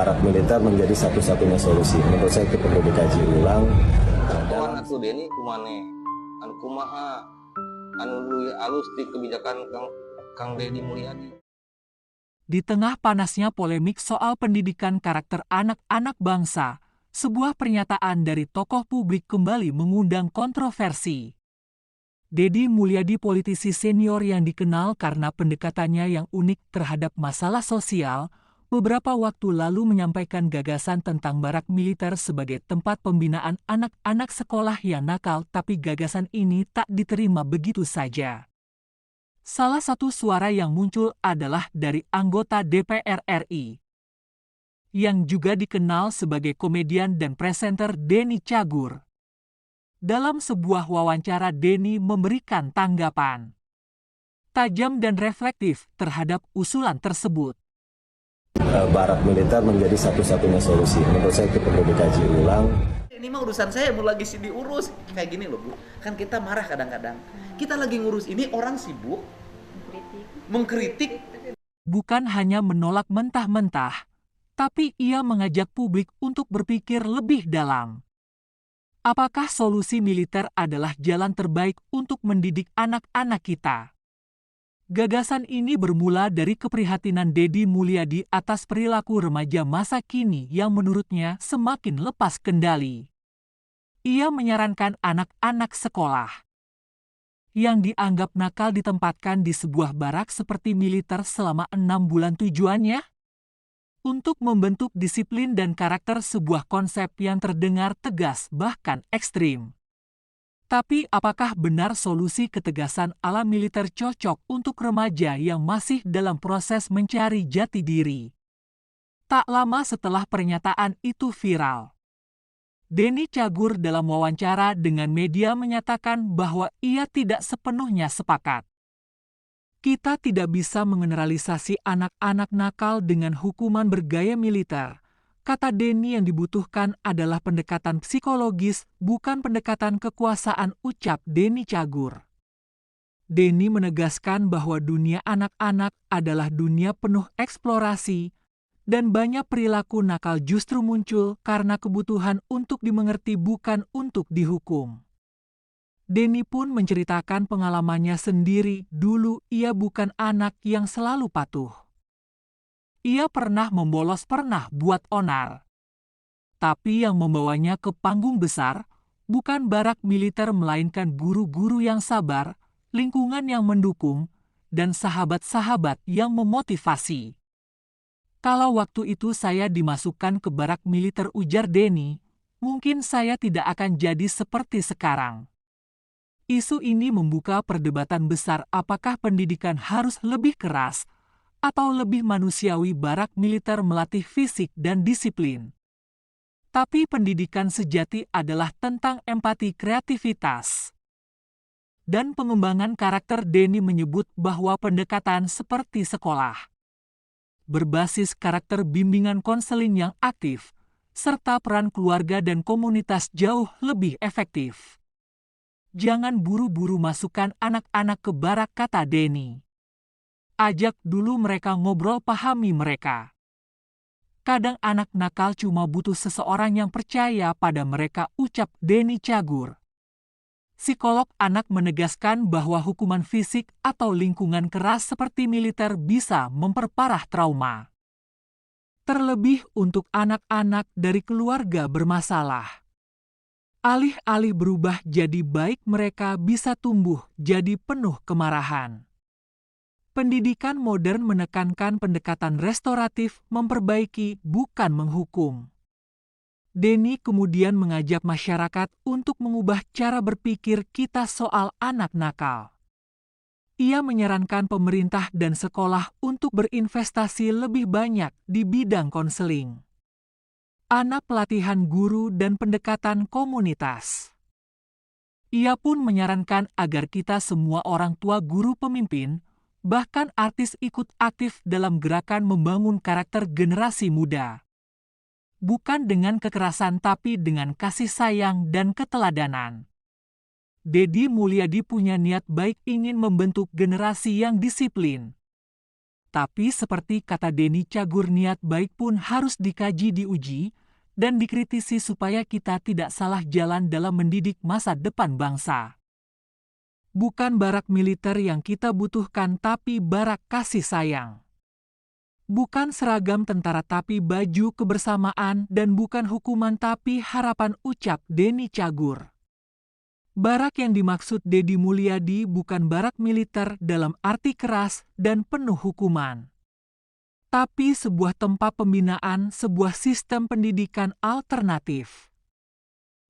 barak militer menjadi satu-satunya solusi. Menurut saya itu perlu dikaji ulang. Kawan atuh Deni kumane anu kumaha anu luwih alus di kebijakan Kang Deddy Mulyadi. Di tengah panasnya polemik soal pendidikan karakter anak-anak bangsa, sebuah pernyataan dari tokoh publik kembali mengundang kontroversi. Deddy Mulyadi, politisi senior yang dikenal karena pendekatannya yang unik terhadap masalah sosial, beberapa waktu lalu menyampaikan gagasan tentang barak militer sebagai tempat pembinaan anak-anak sekolah yang nakal, tapi gagasan ini tak diterima begitu saja. Salah satu suara yang muncul adalah dari anggota DPR RI, yang juga dikenal sebagai komedian dan presenter Denny Cagur. Dalam sebuah wawancara, Denny memberikan tanggapan tajam dan reflektif terhadap usulan tersebut. Barak militer menjadi satu-satunya solusi. Menurut saya itu perlu dikaji ulang. Ini mah urusan saya, mau lagi diurus. Kayak gini loh Bu, kan kita marah kadang-kadang. Kita lagi ngurus ini, orang sibuk mengkritik. Bukan hanya menolak mentah-mentah, tapi ia mengajak publik untuk berpikir lebih dalam. Apakah solusi militer adalah jalan terbaik untuk mendidik anak-anak kita? Gagasan ini bermula dari keprihatinan Deddy Mulyadi atas perilaku remaja masa kini yang menurutnya semakin lepas kendali. Ia menyarankan anak-anak sekolah yang dianggap nakal ditempatkan di sebuah barak seperti militer selama 6 bulan. Tujuannya untuk membentuk disiplin dan karakter, sebuah konsep yang terdengar tegas bahkan ekstrim. Tapi apakah benar solusi ketegasan ala militer cocok untuk remaja yang masih dalam proses mencari jati diri? Tak lama setelah pernyataan itu viral, Denny Cagur dalam wawancara dengan media menyatakan bahwa ia tidak sepenuhnya sepakat. Kita tidak bisa mengeneralisasi anak-anak nakal dengan hukuman bergaya militer. Kata Denny, yang dibutuhkan adalah pendekatan psikologis, bukan pendekatan kekuasaan, ucap Denny Cagur. Denny menegaskan bahwa dunia anak-anak adalah dunia penuh eksplorasi, dan banyak perilaku nakal justru muncul karena kebutuhan untuk dimengerti, bukan untuk dihukum. Denny pun menceritakan pengalamannya sendiri. Dulu ia bukan anak yang selalu patuh. Ia pernah membolos, pernah buat onar. Tapi yang membawanya ke panggung besar bukan barak militer, melainkan guru-guru yang sabar, lingkungan yang mendukung, dan sahabat-sahabat yang memotivasi. Kalau waktu itu saya dimasukkan ke barak militer, ujar Denny, mungkin saya tidak akan jadi seperti sekarang. Isu ini membuka perdebatan besar, apakah pendidikan harus lebih keras atau lebih manusiawi. Barak militer melatih fisik dan disiplin. Tapi pendidikan sejati adalah tentang empati, kreativitas, dan pengembangan karakter. Denny menyebut bahwa pendekatan seperti sekolah berbasis karakter, bimbingan konseling yang aktif, serta peran keluarga dan komunitas jauh lebih efektif. Jangan buru-buru masukkan anak-anak ke barak, kata Denny. Ajak dulu mereka ngobrol, pahami mereka. Kadang anak nakal cuma butuh seseorang yang percaya pada mereka, ucap Denny Cagur. Psikolog anak menegaskan bahwa hukuman fisik atau lingkungan keras seperti militer bisa memperparah trauma, terlebih untuk anak-anak dari keluarga bermasalah. Alih-alih berubah jadi baik, mereka bisa tumbuh jadi penuh kemarahan. Pendidikan modern menekankan pendekatan restoratif, memperbaiki, bukan menghukum. Denny kemudian mengajak masyarakat untuk mengubah cara berpikir kita soal anak nakal. Ia menyarankan pemerintah dan sekolah untuk berinvestasi lebih banyak di bidang konseling, anak, pelatihan guru, dan pendekatan komunitas. Ia pun menyarankan agar kita semua, orang tua, guru, pemimpin, bahkan artis, ikut aktif dalam gerakan membangun karakter generasi muda. Bukan dengan kekerasan, tapi dengan kasih sayang dan keteladanan. Deddy Mulyadi punya niat baik, ingin membentuk generasi yang disiplin, Tapi seperti kata Denny Cagur, niat baik pun harus dikaji, diuji, dan dikritisi supaya kita tidak salah jalan dalam mendidik masa depan bangsa. Bukan barak militer yang kita butuhkan, tapi barak kasih sayang. Bukan seragam tentara tapi baju kebersamaan, dan bukan hukuman tapi harapan, ucap Denny Cagur. Barak yang dimaksud Deddy Mulyadi bukan barak militer dalam arti keras dan penuh hukuman, tapi sebuah tempat pembinaan, sebuah sistem pendidikan alternatif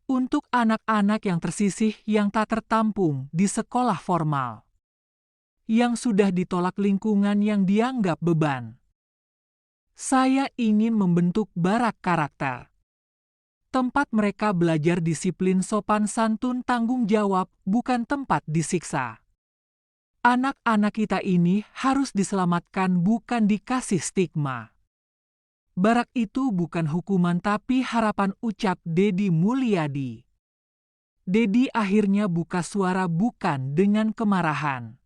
untuk anak-anak yang tersisih, yang tak tertampung di sekolah formal, yang sudah ditolak lingkungan, yang dianggap beban. Saya ingin membentuk barak karakter. Tempat mereka belajar disiplin, sopan santun, tanggung jawab, bukan tempat disiksa. Anak-anak kita ini harus diselamatkan, bukan dikasih stigma. Barak itu bukan hukuman tapi harapan, ucap Deddy Mulyadi. Deddy akhirnya buka suara bukan dengan kemarahan,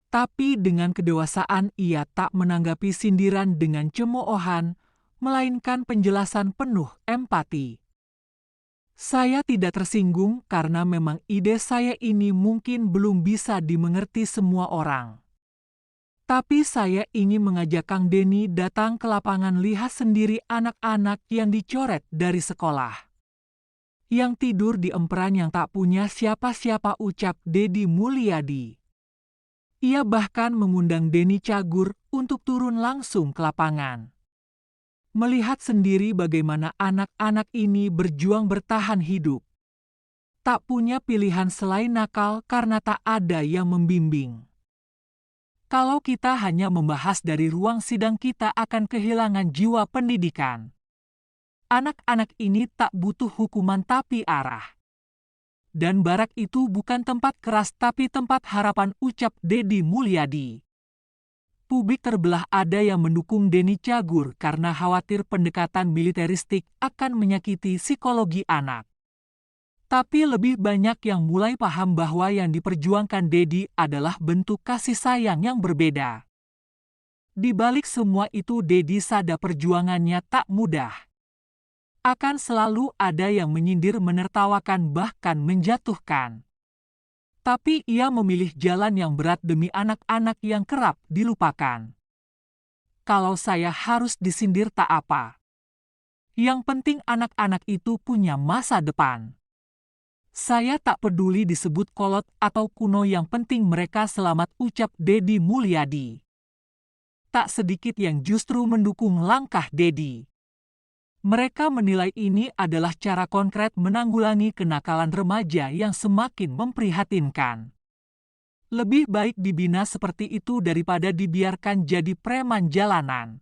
tapi dengan kedewasaan. Ia tak menanggapi sindiran dengan cemoohan, melainkan penjelasan penuh empati. Saya tidak tersinggung karena memang ide saya ini mungkin belum bisa dimengerti semua orang. Tapi saya ingin mengajak Kang Denny datang ke lapangan, lihat sendiri anak-anak yang dicoret dari sekolah, yang tidur di emperan, yang tak punya siapa-siapa, ucap Deddy Mulyadi. Ia bahkan mengundang Denny Cagur untuk turun langsung ke lapangan, melihat sendiri bagaimana anak-anak ini berjuang bertahan hidup. Tak punya pilihan selain nakal karena tak ada yang membimbing. Kalau kita hanya membahas dari ruang sidang, kita akan kehilangan jiwa pendidikan. Anak-anak ini tak butuh hukuman tapi arah. Dan barak itu bukan tempat keras tapi tempat harapan, ucap Deddy Mulyadi. Publik terbelah, ada yang mendukung Denny Cagur karena khawatir pendekatan militeristik akan menyakiti psikologi anak. Tapi lebih banyak yang mulai paham bahwa yang diperjuangkan Deddy adalah bentuk kasih sayang yang berbeda. Di balik semua itu, Deddy sadar perjuangannya tak mudah. Akan selalu ada yang menyindir, menertawakan, bahkan menjatuhkan. Tapi ia memilih jalan yang berat demi anak-anak yang kerap dilupakan. Kalau saya harus disindir tak apa. Yang penting anak-anak itu punya masa depan. Saya tak peduli disebut kolot atau kuno, yang penting mereka selamat, ucap Deddy Mulyadi. Tak sedikit yang justru mendukung langkah Deddy. Mereka menilai ini adalah cara konkret menanggulangi kenakalan remaja yang semakin memprihatinkan. Lebih baik dibina seperti itu daripada dibiarkan jadi preman jalanan.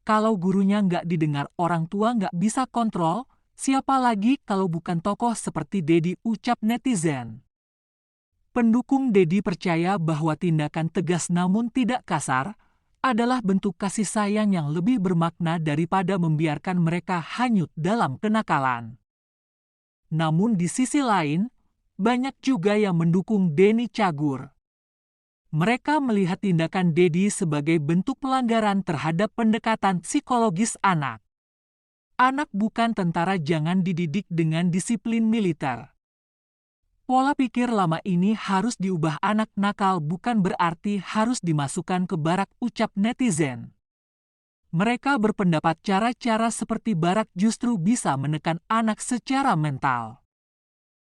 Kalau gurunya nggak didengar, orang tua nggak bisa kontrol, siapa lagi kalau bukan tokoh seperti Deddy, ucap netizen. Pendukung Deddy percaya bahwa tindakan tegas namun tidak kasar adalah bentuk kasih sayang yang lebih bermakna daripada membiarkan mereka hanyut dalam kenakalan. Namun di sisi lain, banyak juga yang mendukung Denny Cagur. Mereka melihat tindakan Deddy sebagai bentuk pelanggaran terhadap pendekatan psikologis anak. Anak bukan tentara, jangan dididik dengan disiplin militer. Pola pikir lama ini harus diubah. Anak nakal bukan berarti harus dimasukkan ke barak, ucap netizen. Mereka berpendapat cara-cara seperti barak justru bisa menekan anak secara mental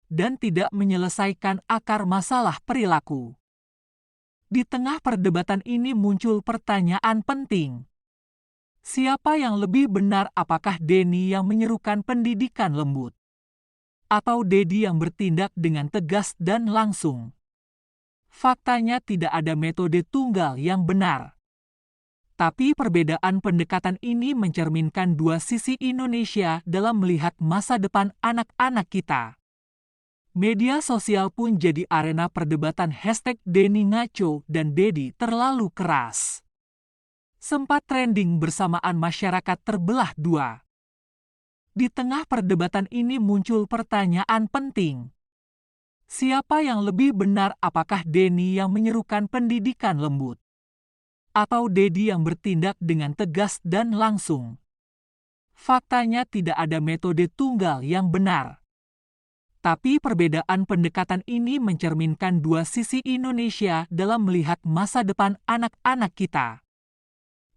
dan tidak menyelesaikan akar masalah perilaku. Di tengah perdebatan ini muncul pertanyaan penting. Siapa yang lebih benar, apakah Denny yang menyerukan pendidikan lembut, atau Deddy yang bertindak dengan tegas dan langsung? Faktanya tidak ada metode tunggal yang benar. Tapi perbedaan pendekatan ini mencerminkan dua sisi Indonesia dalam melihat masa depan anak-anak kita. Media sosial pun jadi arena perdebatan #Denny ngaco dan Deddy terlalu keras. Sempat trending bersamaan, masyarakat terbelah dua. Di tengah perdebatan ini muncul pertanyaan penting. Siapa yang lebih benar, apakah Denny yang menyerukan pendidikan lembut, atau Dedi yang bertindak dengan tegas dan langsung. Faktanya tidak ada metode tunggal yang benar. Tapi perbedaan pendekatan ini mencerminkan dua sisi Indonesia dalam melihat masa depan anak-anak kita.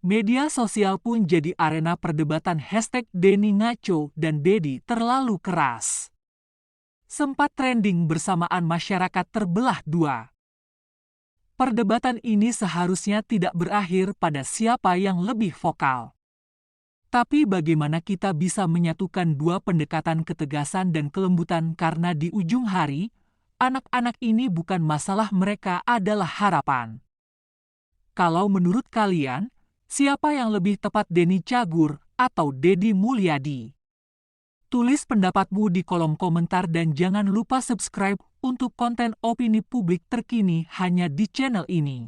Media sosial pun jadi arena perdebatan #Deni ngaco dan Dedi terlalu keras. Sempat trending bersamaan masyarakat terbelah dua. Perdebatan ini seharusnya tidak berakhir pada siapa yang lebih vokal. Tapi bagaimana kita bisa menyatukan dua pendekatan ketegasan dan kelembutan karena di ujung hari, anak-anak ini bukan masalah, mereka adalah harapan. Kalau menurut kalian, siapa yang lebih tepat, Deni Cagur atau Dedi Mulyadi? Tulis pendapatmu di kolom komentar dan jangan lupa subscribe untuk konten opini publik terkini hanya di channel ini.